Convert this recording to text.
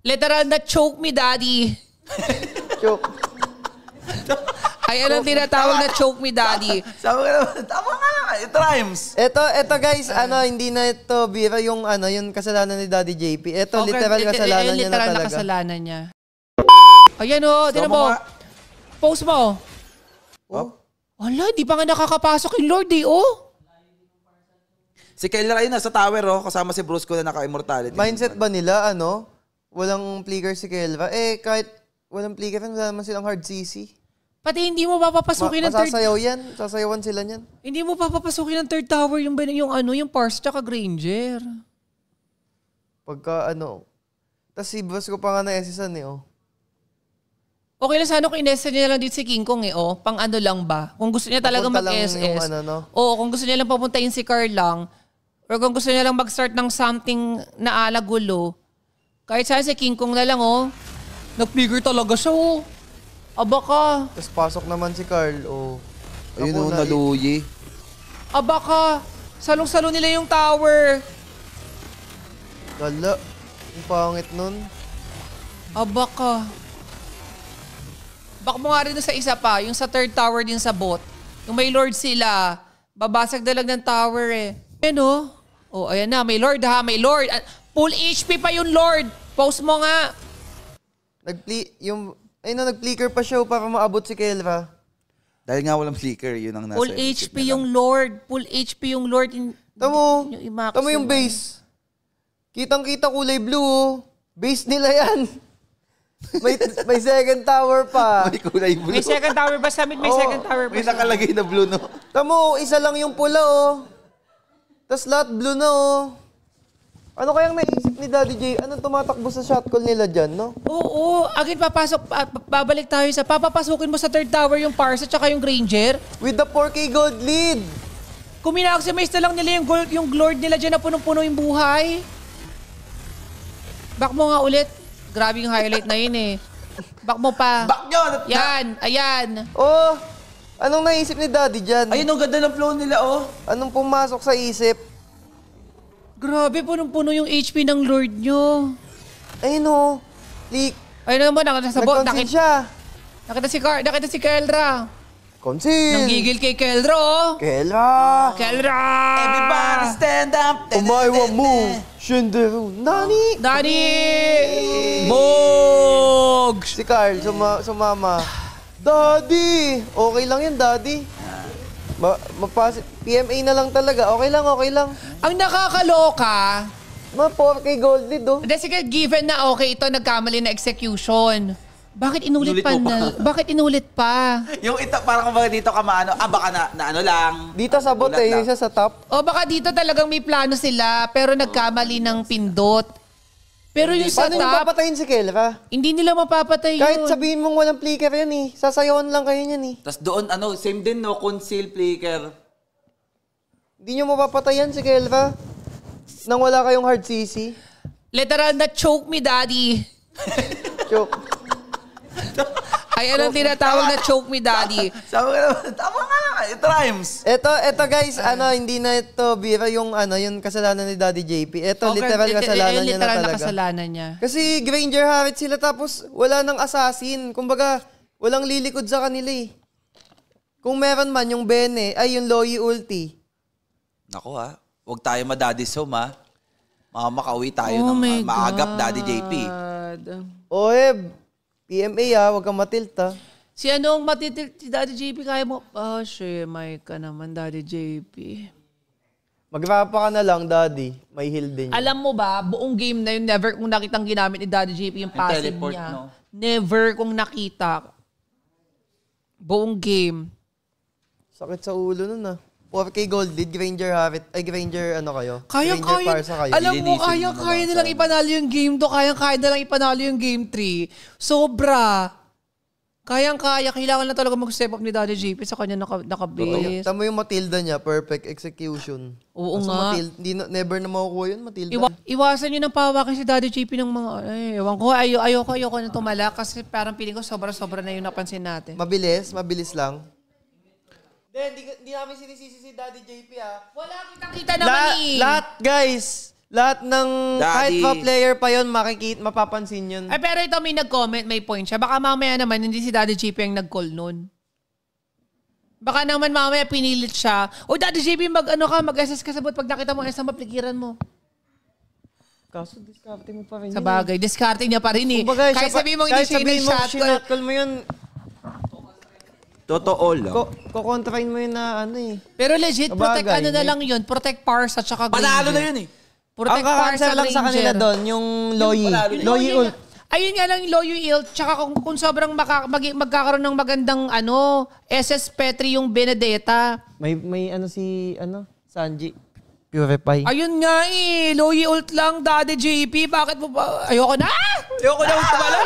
Literal na choke me, daddy. Choke. Ayan ang tinatawag na choke me, daddy. Sabi ka naman, tama nga lang. It rhymes. Ito guys, hindi na ito bira yung yung kasalanan ni Daddy JP. Ito, literal kasalanan niya na talaga. Literal na kasalanan niya. Ayan o, tinan mo. Post mo. Oh? Wala, di pa nga nakakapasok yung Lord eh, oh. Si Keller ayun nasa tower kasama si Bruce ko na naka-immortality. Mindset ba nila, walang flicker si Kelva? Kahit walang flicker, wala naman silang hard CC. Pati hindi mo papapasukin ng third... Masasayaw yan. Sasayawan sila niyan. Hindi mo papapasukin ng third tower yung Pars tsaka Granger. Pagka tas si boss ko pa nga na-SSan Okay lang sana kung inesa niya lang dito si King Kong Pang lang ba? Kung gusto niya talaga mag-SS. Oo, kung gusto niya lang papuntahin si Carl lang. Or kung gusto niya lang mag-start ng something na alagulo. Kahit sana si King Kong na lang nag-figure talaga siya Aba ka. Tapos pasok naman si Carl Ayun naluyi. Aba ka. Salong-salo nila yung tower. Gala. Ang pangit nun. Aba ka. Bak mo nga rin sa isa pa, yung sa third tower din sa bot. Yung may Lord sila, babasag dalag ng tower Ano? Ayan na, may Lord ha, may Lord. Full HP pa yung Lord. Post mo nga. Nag-flicker pa siya para maabot si Kelva. Dahil nga walang flicker, yun ang nasa... Full HP yung Lord. Full HP yung Lord. Tamo yung base. Kitang-kita kulay blue Base nila yan. May second tower pa. May kulay blue. May second tower ba? Samit may second tower pa. May nakalagay na blue, no? Tamo, isa lang yung pula, Tapos lahat blue na, Ano kayang naisip ni Daddy J? Anong tumatakbo sa shot call nila dyan, no? Oo. Agad babalik tayo sa... Papapasukin mo sa third tower yung Pars at saka yung Granger. With the 4K gold lead. Kung minaximize na lang nila yung Lord nila dyan na punong-puno yung buhay. Back mo nga ulit. Grabe yung highlight na yun Back mo pa. Back nyo! Yan, ayan. Anong naisip ni Daddy dyan? Ayun, ang ganda ng flow nila, Anong pumasok sa isip? Grabe, punong-puno yung HP ng Lord nyo. Ayun, leak. Ayun naman, nakasabot. Nag-concede siya. Nakita si Keldra. Concede. Nanggigil kay Keldra, Kelva. Everybody stand up. Umaywa mo. Shinderu. Nani? Bogs! Si Carl, sumama. Daddy! Okay lang yan, Daddy. PMA na lang talaga. Okay lang. Ang nakakaloka... 4K gold lead, Sige, given na okay ito, nagkamali na execution. Bakit inulit pa na? Bakit inulit pa? Yung ito, parang kumbaga dito ka maano, baka na ano lang. Dito sa bot yung isa sa top. Baka dito talagang may plano sila, pero nagkamali ng pindot. Pero yung sa top... Paano yung papatayin si Kelva? Hindi nila mapapatay yun. Kahit sabihin mong walang flicker yan Sasayawan lang kayo niyan Tapos doon, same din, no? Conceal flicker. Hindi nyo mapapatayan si Kelva nang wala kayong hard CC. Literal na choke me, daddy. Choke. Ayan ang tinatawag na choke me, daddy. Sabi ka naman, tama nga lang. It rhymes. Ito guys, hindi na ito bira yung kasalanan ni Daddy JP. Ito, literal kasalanan niya na talaga. Literal na kasalanan niya. Kasi Granger Harrit sila tapos wala nang assassin. Kumbaga, walang lilikod sa kanila Kung meron man yung Bene, yung Loyi ulti. Naku huwag tayo madadisome makauwi tayo ng maagap, Daddy JP. Oeb, PMA huwag kang matilt Si anong matitilt si Daddy JP kaya mo? May ka naman, Daddy JP. Magrapa ka na lang, Daddy. May heal din yun. Alam mo ba, buong game na yun, never kung nakitang ginamit ni Daddy JP yung passive teleport, niya. no? Never kung nakita. Buong game. Sakit sa ulo nun 4K gold lead, Granger Harrit. Granger kayo? Kaya, Parsa kayo. Alam mo, kaya nilang ipanalo yung game 2. Kaya nilang ipanalo yung game 3. Sobra. Kayang-kaya. Kailangan na talaga mag-step up ni Daddy JP sa kanya nakabase. Tama yung Matilda niya. Perfect execution. Oo nga. Never na makukuha yun, Matilda. Iwasan nyo ng pawakin si Daddy JP ng mga... ewan ko. Ayoko na tumala kasi parang feeling ko sobra-sobra na yung napansin natin. Mabilis lang. Hindi namin sinisisi si Daddy JP Wala kitang-kita naman Lahat, guys. lahat ng kahit pa player pa yon mapapansin yun. Ay, pero ito may nag-comment, may point siya. Baka mamaya naman hindi si Daddy JP ang nag-call nun. Baka naman mamaya pinilit siya. O Daddy JP, mag-SS ka sabot pag nakita mo SM, aplikiran mo. Kaso discarte mo pa rin. Sa bagay, discarte niya pa rin eh. Kumbaga, kahit sabihin mo hindi siya shot call mo yun. Totoo lang. Kukontrain mo yun na Pero legit, protect na lang yun. Protect Pars at saka Granger. Panalo na yun eh. Protect Pars at lang sa kanila doon, yung Loyi. Loyi ult. Ayun nga lang yung Loyi ult. Tsaka kung sobrang magkakaroon ng magandang SS Petri yung Benedetta. May Sanji. Purify. Ayun nga Loyi ult lang, Daddy JP. Bakit mo ba? Ayoko na ult pala.